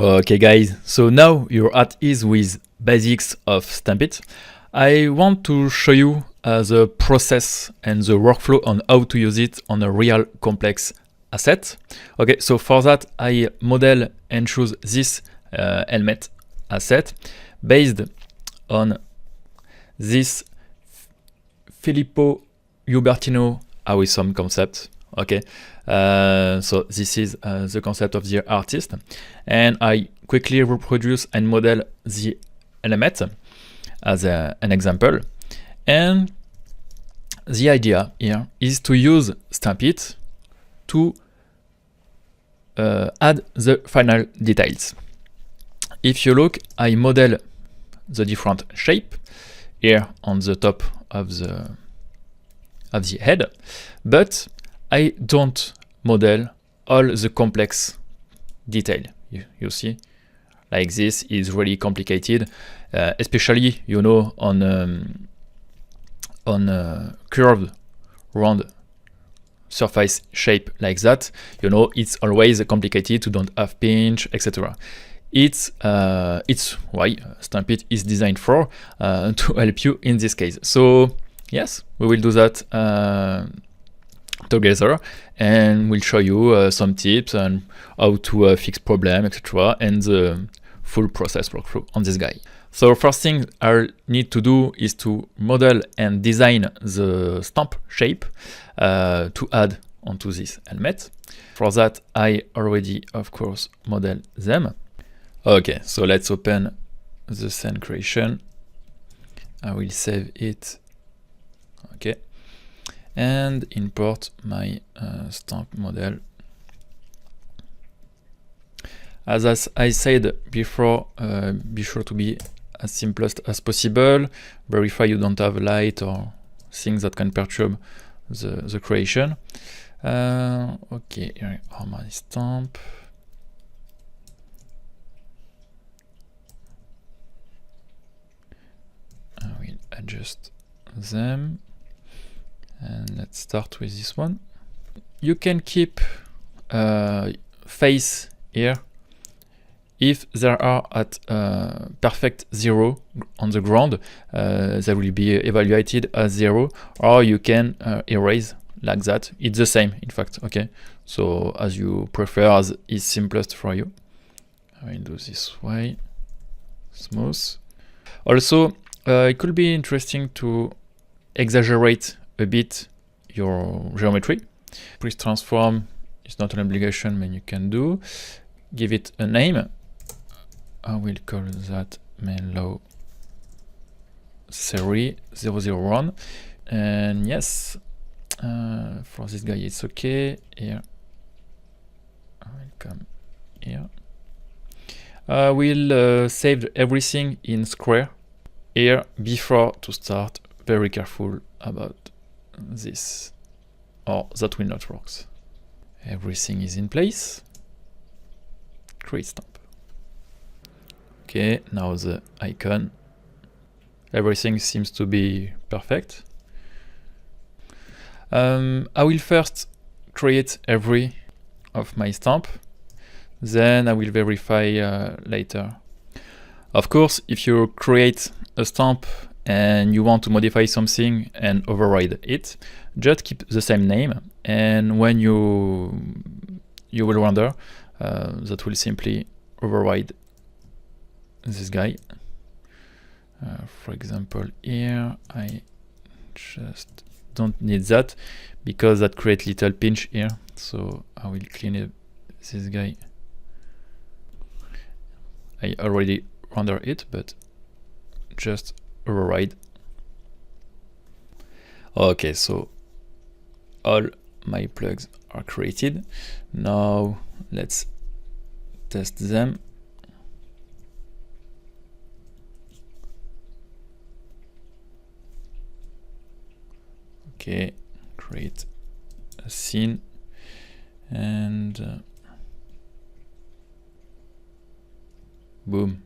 Okay guys, so now you're at ease with basics of StampIt. I want to show you the process and the workflow on how to use it on a real complex asset. Okay, so for that I model and choose this helmet asset based on this Filippo Ubertino awesome concept. Okay, so this is the concept of the artist, and I quickly reproduce and model the element as an example. And the idea here is to use StampIt to add the final details. If you look, I model the different shape here on the top of the head, but I don't model all the complex detail. You see, like this is really complicated, especially on curved round surface shape like that. It's always complicated to don't have pinch, etc. It's why StampIt is designed for to help you in this case. So yes, we will do that together, and we'll show you some tips on how to fix problem, etc., and the full process workflow on this guy. So first thing I need to do is to model and design the stamp shape to add onto this helmet. For that I already of course model them. Okay, so let's open the scene creation. I will save it. Okay, and import my stamp model. As I said before, be sure to be as simplest as possible. Verify you don't have light or things that can perturb the creation. Okay, here are my stamp. I will adjust them. And let's start with this one. You can keep face here if there are at perfect 0 on the ground. They will be evaluated as 0, or you can erase like that. It's the same, in fact. Okay, so as you prefer, as is simplest for you. I will do this way, smooth. Also, it could be interesting to exaggerate a bit your geometry. Please transform is not an obligation, but you can do. Give it a name. I will call that main series 001. And yes, for this guy it's okay. Here, I will come here. We'll save everything in square here before to start. Very careful about this, or that will not work. Everything is in place. Create stamp. Okay, now the icon. Everything seems to be perfect. I will first create every of my stamp, then I will verify later. Of course, if you create a stamp and you want to modify something and override it, just keep the same name, and when you will render, that will simply override this guy. For example, here I just don't need that because that creates little pinch here, so I will clean it, this guy. I already render it, but just override. Okay, so all my plugs are created. Now let's test them. Okay, create a scene, and boom.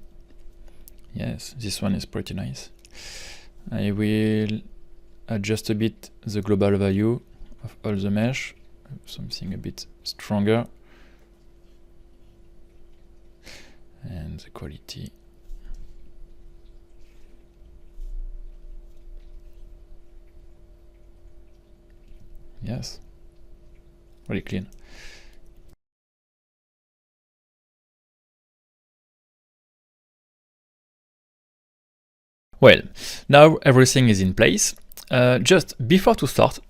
Yes, this one is pretty nice. I will adjust a bit the global value of all the mesh, something a bit stronger. and the quality. Yes, really clean. Well, now everything is in place. Just before to start,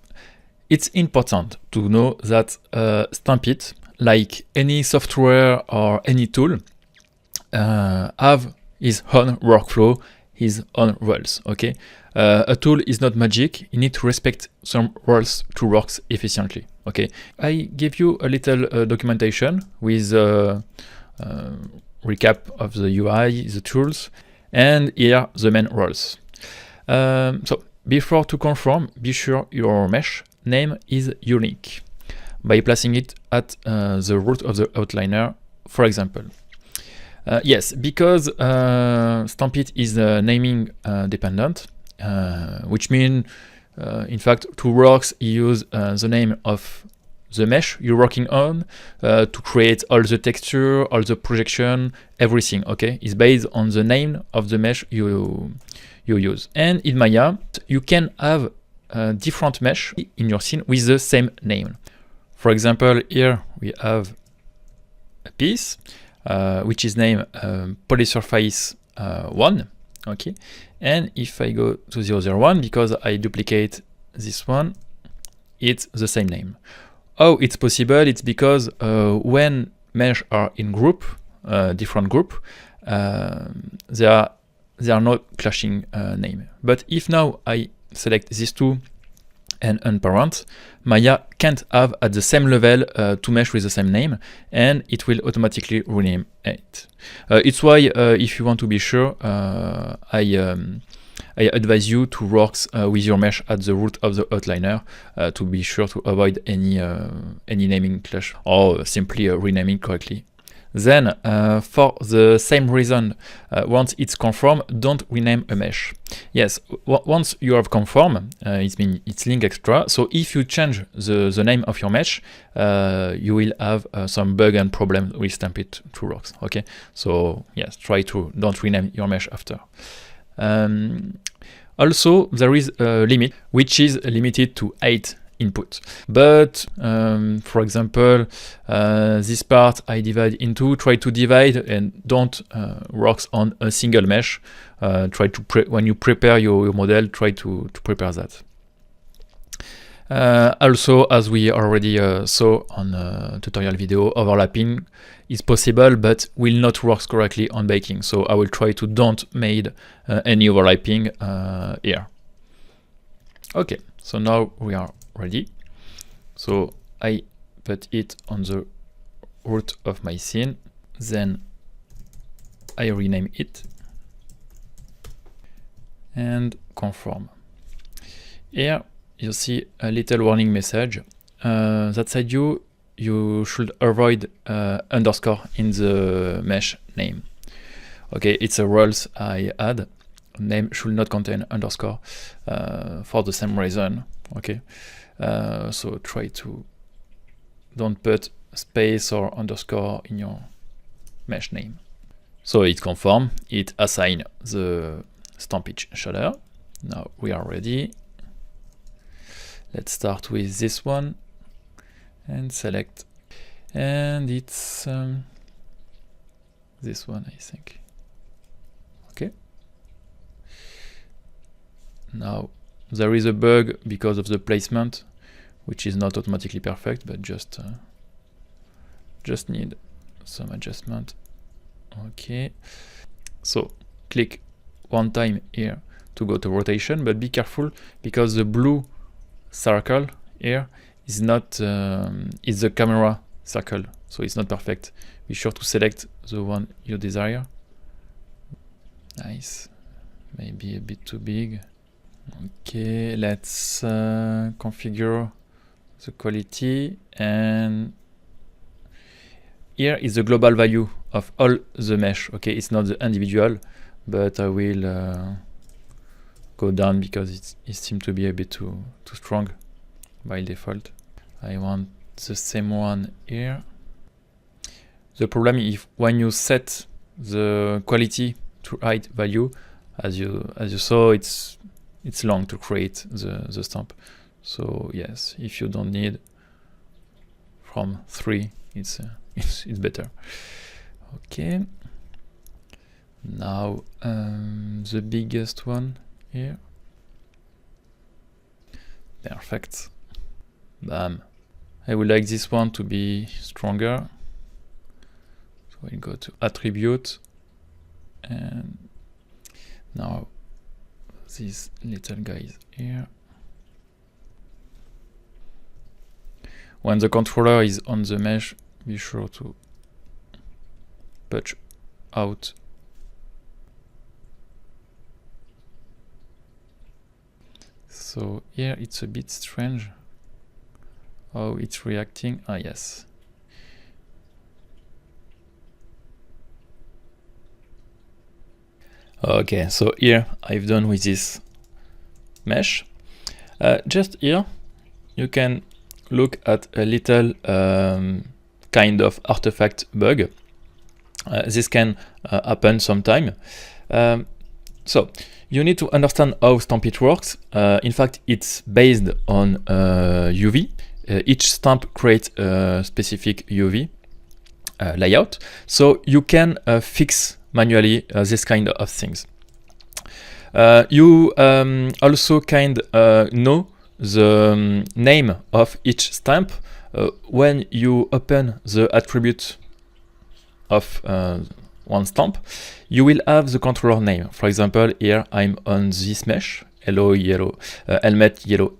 it's important to know that StampIt, like any software or any tool, have his own workflow, his own rules. Okay, a tool is not magic. You need to respect some rules to work efficiently. Okay, I give you a little documentation with recap of the UI, the tools, and here the main rules. So before to confirm, be sure your mesh name is unique by placing it at the root of the outliner, for example. Yes, because StampIt is naming dependent, which means, in fact, to works, you use the name of the mesh you're working on to create all the texture, all the projection, everything. Okay, is based on the name of the mesh you use. And in Maya, you can have a different mesh in your scene with the same name. For example, here we have a piece which is named polysurface 1. Okay, and if I go to the other one, because I duplicate this one, it's the same name. How it's possible? It's because when mesh are in group, different group, they are not clashing name. But if now I select these two and unparent, Maya can't have at the same level two mesh with the same name, and it will automatically rename it. It's why if you want to be sure, I advise you to work with your mesh at the root of the outliner to be sure to avoid any naming clash or simply renaming correctly. Then, for the same reason, once it's confirmed, don't rename a mesh. Yes, once you have confirmed, it's link extra. So if you change the name of your mesh, you will have some bug and problem with StampIt to work. Okay, so yes, try to don't rename your mesh after. Also, there is a limit, which is limited to 8 input. But for example, this part I divide into, try to divide and don't work on a single mesh. Try to when you prepare your model, try to prepare that. Also, as we already saw on a tutorial video, overlapping is possible but will not work correctly on baking. So I will try to don't made any overlapping here. Okay, so now we are ready. So I put it on the root of my scene, then I rename it and confirm. Here you see a little warning message that said you should avoid underscore in the mesh name. Okay, it's a rules I add. Name should not contain underscore for the same reason. Okay, so try to don't put space or underscore in your mesh name. So it confirm, it assign the StampIt shader. Now we are ready. Let's start with this one and select, and it's this one, I think. Okay. Now there is a bug because of the placement, which is not automatically perfect, but just need some adjustment. Okay. So click one time here to go to rotation, but be careful because the blue circle here is not is the camera circle, so it's not perfect. Be sure to select the one you desire. Nice, maybe a bit too big. Okay, let's configure the quality, and here is the global value of all the mesh. Okay, it's not the individual, but I will go down because it seems to be a bit too strong by default. I want the same one here. The problem is when you set the quality to height value, as you saw, it's long to create the stamp. So yes, if you don't need from 3, it's better. Okay. Now the biggest one here. Perfect. Bam. I would like this one to be stronger. So we'll go to attribute, and now these little guys here. When the controller is on the mesh, be sure to patch out. So here it's a bit strange how it's reacting. Ah, yes. Okay, so here I've done with this mesh. Just here you can look at a little kind of artifact bug. This can happen sometime. So you need to understand how StampIt works. In fact, it's based on UV. Each stamp creates a specific UV layout, so you can fix manually this kind of things. You also kind know the name of each stamp when you open the attribute of one stamp. You will have the controller name. For example, here I'm on this mesh, hello yellow, helmet yellow,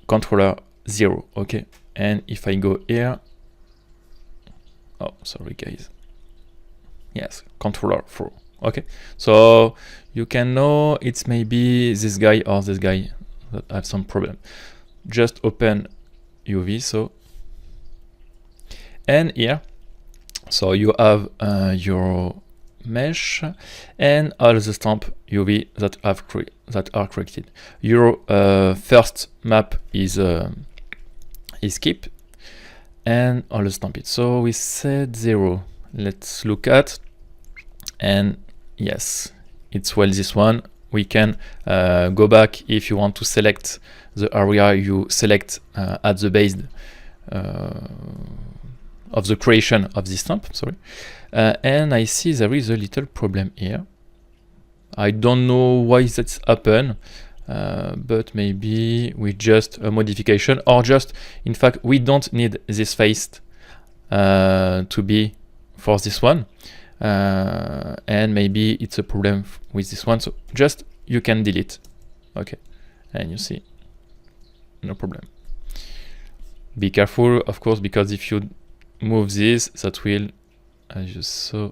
controller 0. Okay, and if I go here, oh sorry guys, yes, controller 4. Okay, so you can know it's maybe this guy or this guy that have some problem. Just open UV, so, and here, so you have your mesh and all the stamp UV that are created. Your first map is keep, and all the StampIt. So we said 0. Let's look at, and yes, it's well this one. We can go back if you want to select the area you select at the base of the creation of this stamp, sorry. And I see there is a little problem here. I don't know why that's happened, but maybe with just a modification, or just, in fact, we don't need this face to be for this one. And maybe it's a problem with this one, so just you can delete. Okay, and you see, no problem. Be careful, of course, because if you move this, that will, as you saw,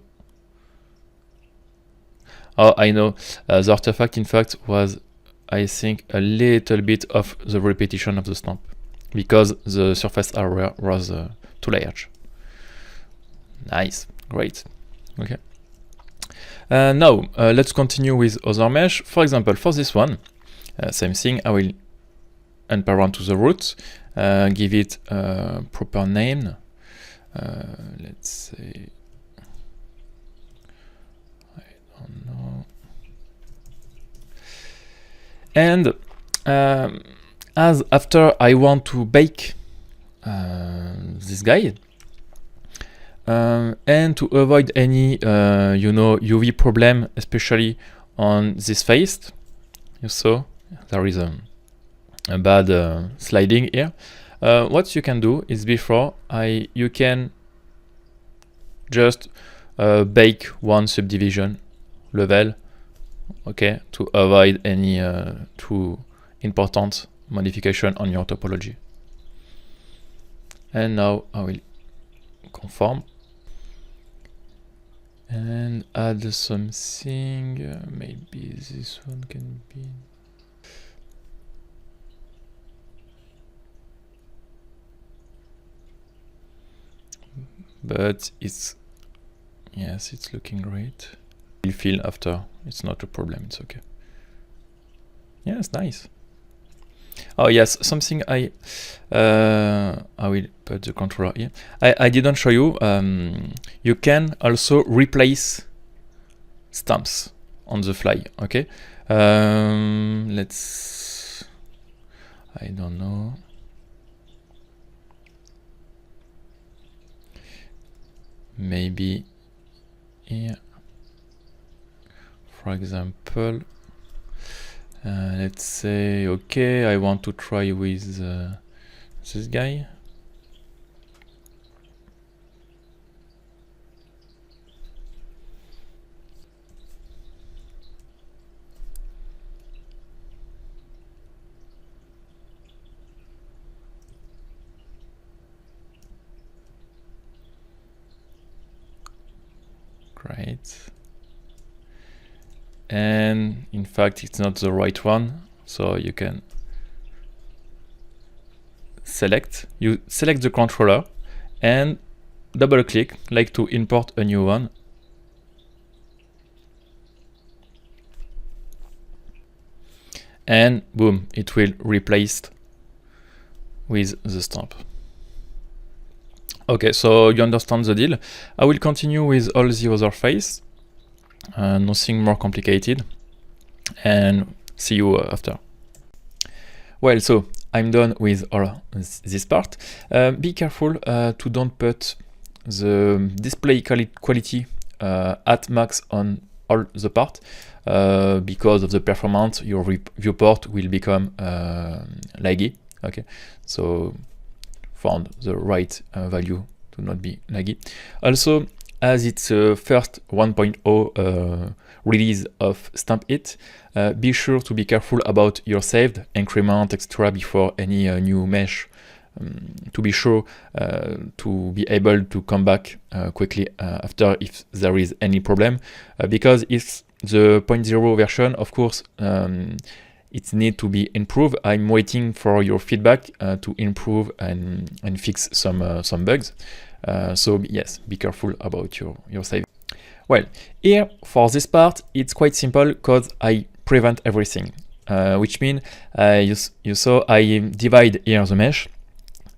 oh, I know, the artifact in fact was, I think, a little bit of the repetition of the stamp, because the surface area was too large. Nice, great. Okay. Now let's continue with other mesh. For example, for this one, same thing. I will unparent to the root, give it a proper name. Let's say, I don't know. And as after I want to bake this guy, and to avoid any UV problem, especially on this face, you saw there is a bad sliding here. What you can do is, before you can just bake one subdivision level, okay, to avoid any too important modification on your topology. And now I will conform and add something. Maybe this one can be. But it's, yes, it's looking great. You'll feel after, it's not a problem, it's okay. Yes, nice. Oh yes, something I will put the controller here. I didn't show you. You can also replace stamps on the fly. Okay. Let's. I don't know. Maybe here. For example, let's say, okay, I want to try with this guy. Great. And in fact, it's not the right one, so you can select the controller and double click like to import a new one, and boom, it will replace with the stamp. Okay, so you understand the deal. I will continue with all the other face, nothing more complicated, and see you after. Well, so I'm done with all this part. Be careful to don't put the display quality at max on all the part, because of the performance. Your viewport will become laggy. Okay, so find the right value to not be laggy. Also, as it's first 1.0 release of StampIt, be sure to be careful about your saved increment extra before any new mesh, to be sure to be able to come back quickly after if there is any problem, because it's the 0.0 version, of course. It needs to be improved. I'm waiting for your feedback to improve and fix some bugs. So yes, be careful about your save. Well, here for this part, it's quite simple because I prevent everything, which means you saw I divide here the mesh,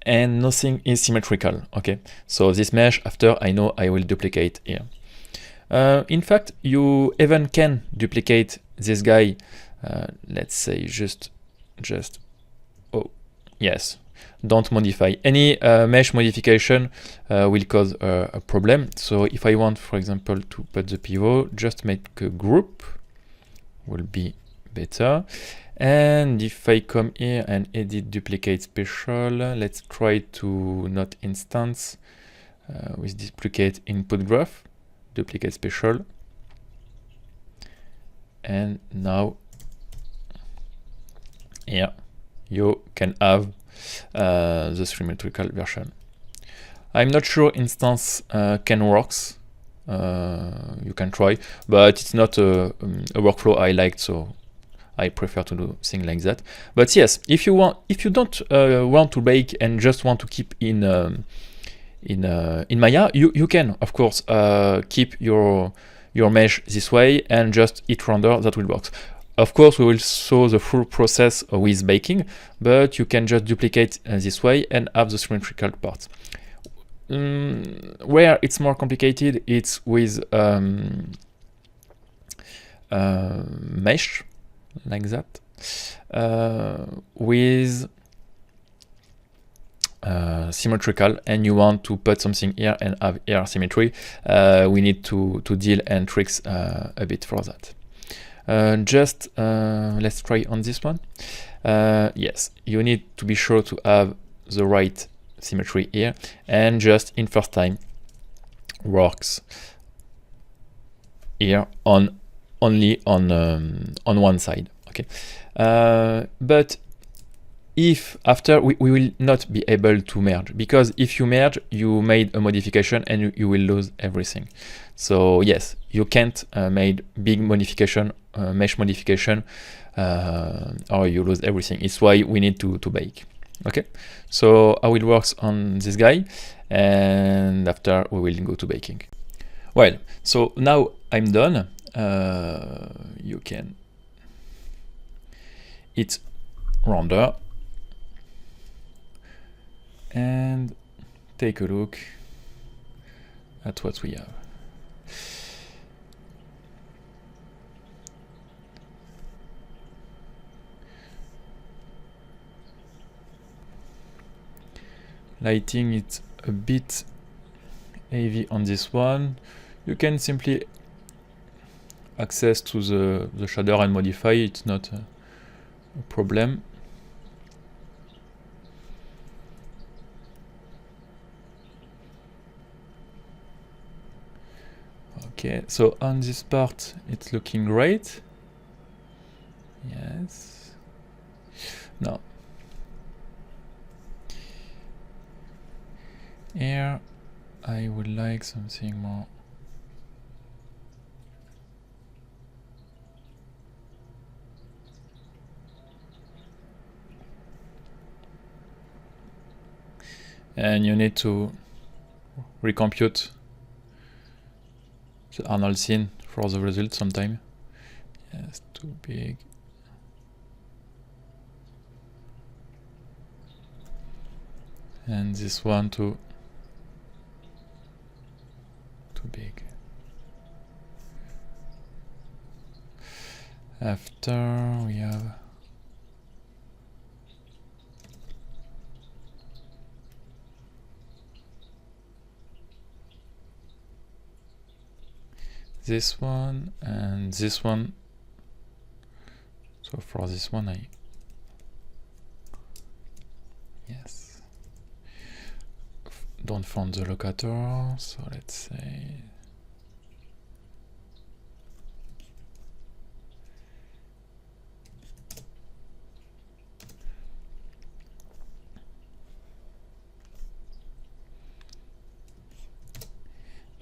and nothing is symmetrical. Okay, so this mesh after I know I will duplicate here. In fact, you even can duplicate this guy. Let's say just oh yes, don't modify any mesh modification will cause a problem. So if I want, for example, to put the pivot, just make a group, will be better. And if I come here and edit duplicate special, let's try to not instance with duplicate input graph, duplicate special, and now here you can have the symmetrical version. I'm not sure instance can works. You can try, but it's not a workflow I like, so I prefer to do things like that. But yes, if you don't want to bake and just want to keep in Maya, you can of course keep your mesh this way and just hit render. That will work. Of course, we will show the full process with baking, but you can just duplicate this way and have the symmetrical part. Where it's more complicated, it's with mesh, like that, with symmetrical, and you want to put something here and have here symmetry. We need to deal and tricks a bit for that. Let's try on this one. Yes, you need to be sure to have the right symmetry here, and just in first time works here only on one side. Okay, but if after we will not be able to merge, because if you merge, you made a modification and you will lose everything. So yes, you can't make big modification, mesh modification, or you lose everything. It's why we need to bake. Okay, so I will work on this guy, and after we will go to baking. Well, so now I'm done. You can hit render, and take a look at what we have. Lighting it a bit heavy on this one. You can simply access to the shader and modify it. It's not a problem. Okay, so on this part it's looking great. Yes. No. Here I would like something more. And you need to recompute the Arnold scene for the result sometime. Yes, too big. And this one too big. After we have this one and this one. So for this one yes, don't find the locator, so let's say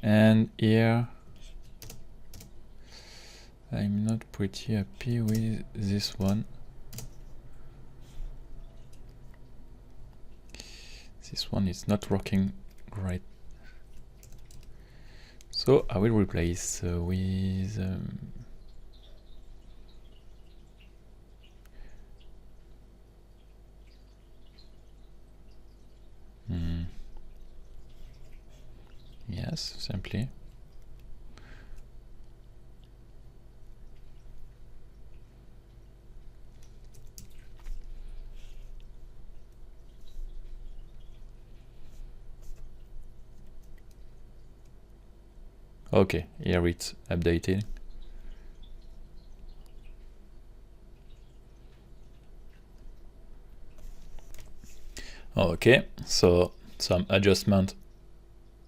and here I'm not pretty happy with this one. This one is not working great. So I will replace with yes, simply. Okay, here it's updated. Okay, so some adjustment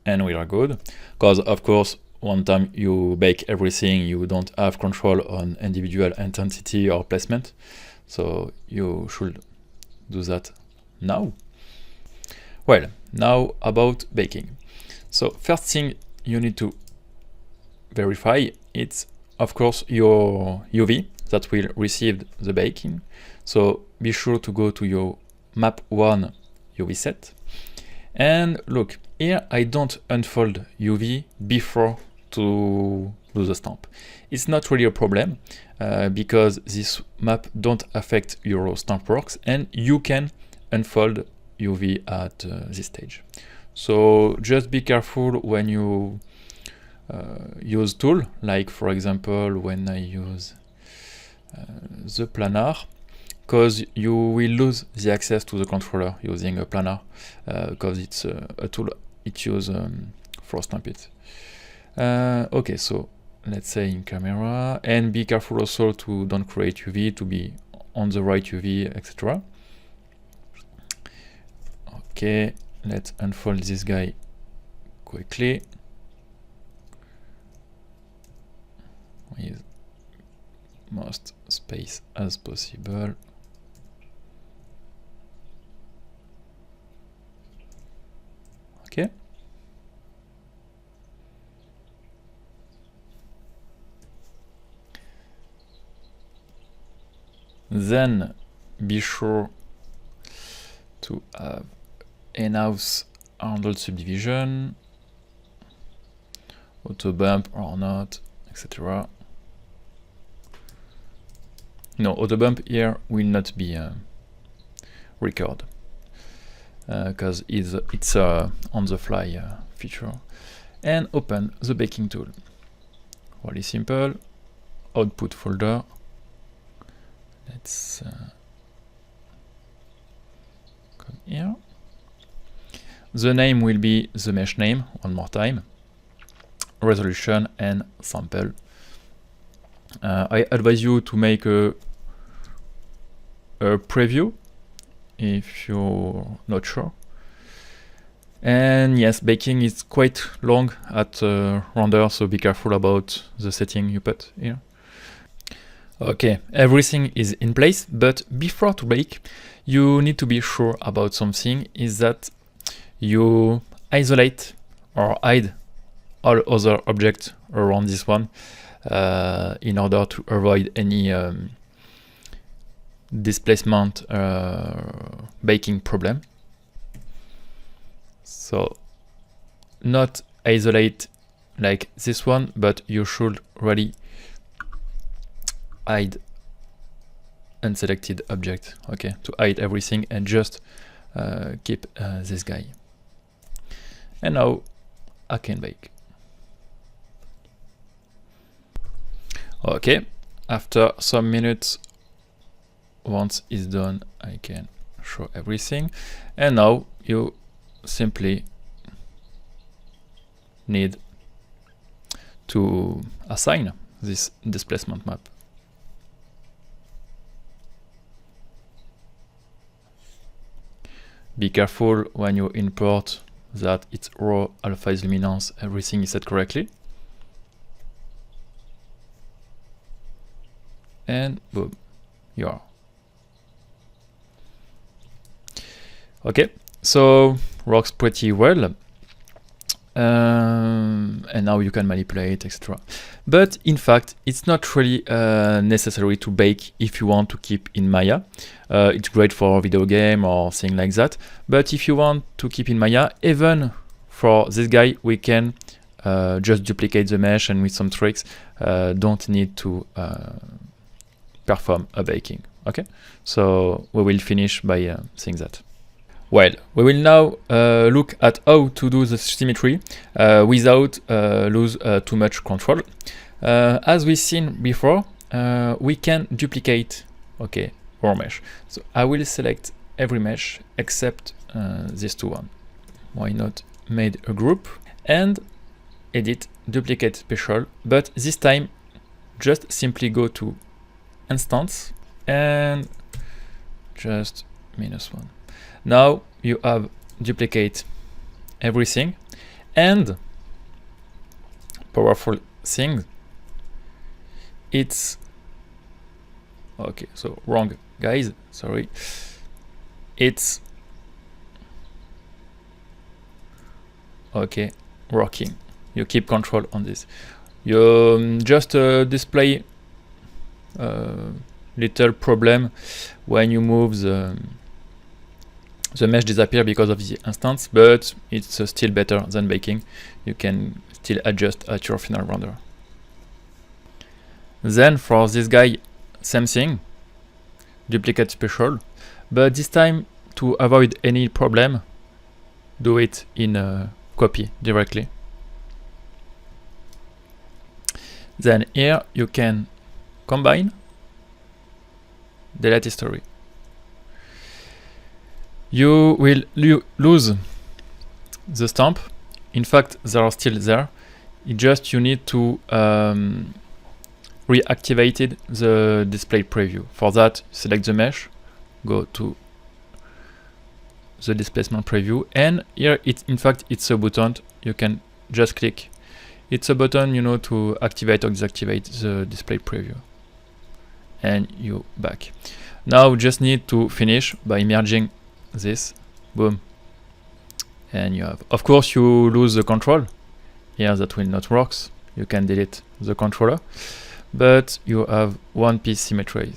and we are good. Because of course, one time you bake everything, you don't have control on individual intensity or placement. So you should do that now. Well, now about baking. So first thing you need to verify, it's of course your UV that will receive the baking. So be sure to go to your map 1 UV set. And look, here I don't unfold UV before to do the stamp. It's not really a problem because this map don't affect your stamp works and you can unfold UV at this stage. So just be careful when you use tool, like for example when I use the planar, because you will lose the access to the controller using a planar because it's a tool it uses for StampIt. Okay, so let's say in camera, and be careful also to don't create UV, to be on the right UV, etc. Okay, let's unfold this guy quickly with most space as possible. Okay. Then be sure to have in-house handle subdivision, auto bump or not, etc. No, auto bump here will not be recorded. because it's on the fly feature. And open the baking tool. Really simple. Output folder. Let's come here. The name will be the mesh name, one more time. Resolution and sample. I advise you to make a preview if you're not sure. And yes, baking is quite long at render, so be careful about the setting you put here. Okay, everything is in place, but before to bake, you need to be sure about something, is that you isolate or hide all other objects around this one in order to avoid any displacement baking problem. So not isolate like this one, but you should really hide unselected object, okay, to hide everything and just keep this guy. And now I can bake. Okay, after some minutes, once it's done, I can show everything. And now you simply need to assign this displacement map. Be careful when you import that it's raw, alpha is luminance, everything is set correctly. And boom, you are. Okay, so works pretty well. And now you can manipulate, etc. But in fact, it's not really necessary to bake if you want to keep in Maya. It's great for a video game or thing like that. But if you want to keep in Maya, even for this guy, we can just duplicate the mesh, and with some tricks, don't need to perform a baking. Okay, so we will finish by seeing that. Well, we will now look at how to do the symmetry without lose too much control. As we've seen before, we can duplicate, okay, our mesh. So I will select every mesh except this two one. Why not made a group and edit duplicate special, but this time just simply go to instance and just -1. Now you have duplicate everything, and powerful thing, it's okay, so wrong guys, sorry, it's okay, working. You keep control on this. You just display little problem when you move the mesh disappear because of the instance, but it's still better than baking. You can still adjust at your final render. Then for this guy, same thing, duplicate special, but this time to avoid any problem, do it in copy directly. Then here you can combine, delete history. You will lose the stamp. In fact, they are still there. It just you need to reactivate the display preview. For that, select the mesh, go to the displacement preview, and here in fact it's a button. You can just click. It's a button, you know, to activate or deactivate the display preview, and you back. Now just need to finish by merging this, boom, and you have, of course, you lose the control here, that will not work. You can delete the controller, but you have one piece symmetry.